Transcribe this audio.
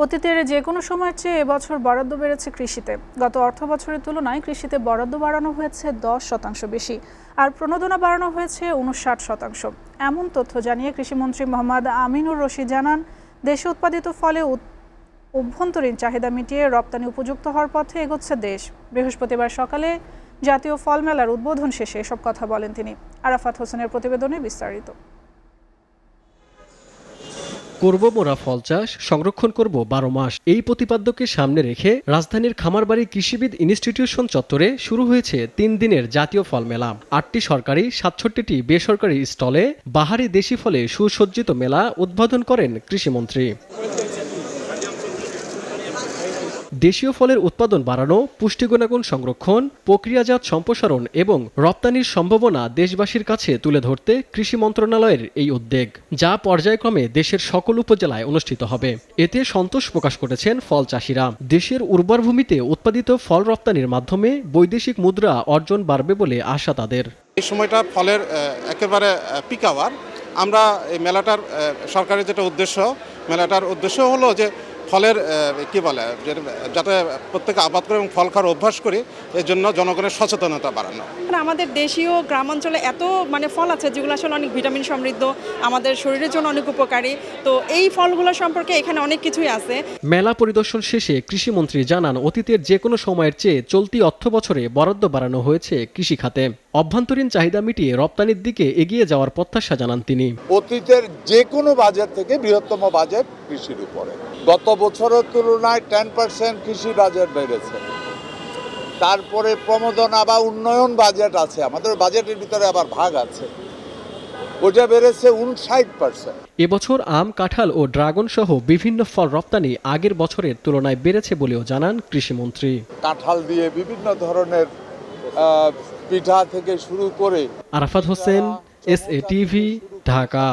অতীতের যে কোনো সময়ের চেয়ে এবছর বরাদ্দ বেড়েছে কৃষিতে। গত অর্থবছরের তুলনায় কৃষিতে বরাদ্দ বাড়ানো হয়েছে 10% বেশি, আর প্রণোদনা বাড়ানো হয়েছে 59%। এমন তথ্য জানিয়ে কৃষিমন্ত্রী মোহাম্মদ আমিনুর রশিদ জানান, দেশে উৎপাদিত ফলে অভ্যন্তরীণ চাহিদা মিটিয়ে রপ্তানি উপযুক্ত হওয়ার পথে এগোচ্ছে দেশ। বৃহস্পতিবার সকালে জাতীয় ফল মেলার উদ্বোধন শেষে এসব কথা বলেন তিনি। আরাফাত হোসেনের প্রতিবেদনে বিস্তারিত। করব মোরা ফল চাষ, সংরক্ষণ করব 12 মাস, এই প্রতিপাদ্যকে সামনে রেখে রাজধানীর খামারবাড়ি কৃষিবিদ ইনস্টিটিউশন চত্বরে শুরু হয়েছে 3 দিনের জাতীয় ফল মেলা। 8টি সরকারি, 67টি বেসরকারি স্টলে বাহারি দেশি ফলে সুসজ্জিত মেলা উদ্বোধন করেন কৃষিমন্ত্রী। দেশীয় ফলের উৎপাদন বাড়ানো, পুষ্টি গুণাগুণ সংরক্ষণ, প্রক্রিয়াজাত সম্প্রসারণ এবং রপ্তানির সম্ভাবনা দেশবাসীর কাছে তুলে ধরতে কৃষি মন্ত্রণালয়ের এই উদ্যোগ, যা পর্যায়ক্রমে দেশের সকল উপজেলায় অনুষ্ঠিত হবে। এতে সন্তোষ প্রকাশ করেছেন ফল চাষিরা। দেশের উর্বর ভূমিতে উৎপাদিত ফল রপ্তানির মাধ্যমে বৈদেশিক মুদ্রা অর্জন বাড়বে বলে আশা তাদের। এই সময়টা ফলের একেবারে পিক আওয়ার। আমরা এই মেলাটার সরকারের যেটা উদ্দেশ্য, মেলাটার উদ্দেশ্য হলো যে ফলের কি বলে, যাতে প্রত্যেকে আবাদ করে এবং ফল খাওয়ার অভ্যাস করি, এর জন্য জনগণের সচেতনতা বাড়ানো। আমাদের দেশীয় গ্রামাঞ্চলে এত ফল আছে যেগুলো আসলে অনেক ভিটামিন সমৃদ্ধ, আমাদের শরীরের জন্য অনেক উপকারী। তো এই ফলগুলো সম্পর্কে এখানে অনেক কিছুই আছে। মেলা পরিদর্শন শেষে কৃষিমন্ত্রী জানান, অতীতের যে কোনো সময়ের চেয়ে চলতি অর্থ বছরে বরাদ্দ বাড়ানো হয়েছে কৃষি খাতে। অভ্যন্তরীণ চাহিদা মিটিয়ে রপ্তানির দিকে এগিয়ে যাওয়ার প্রত্যাশা জানান তিনি। অতীতের যে কোনো বাজেট থেকে বৃহত্তম বাজেট কৃষির উপরে। গত বছরের তুলনায় 10% কৃষি বাজেট বেড়েছে। তারপরে প্রণোদনা বা উন্নয়ন বাজেট আছে, আমাদের বাজেটের ভিতরে আবার ভাগ আছে, ওটা বেড়েছে 59%। এবছর আম, কাঁঠাল ও ড্রাগন সহ বিভিন্ন ফল রপ্তানি আগের বছরের তুলনায় বেড়েছে বলেও জানান কৃষিমন্ত্রী। কাঁঠাল দিয়ে বিভিন্ন ধরনের পিঠা থেকে শুরু করে। Arafat Hossain, SA TV, Dhaka.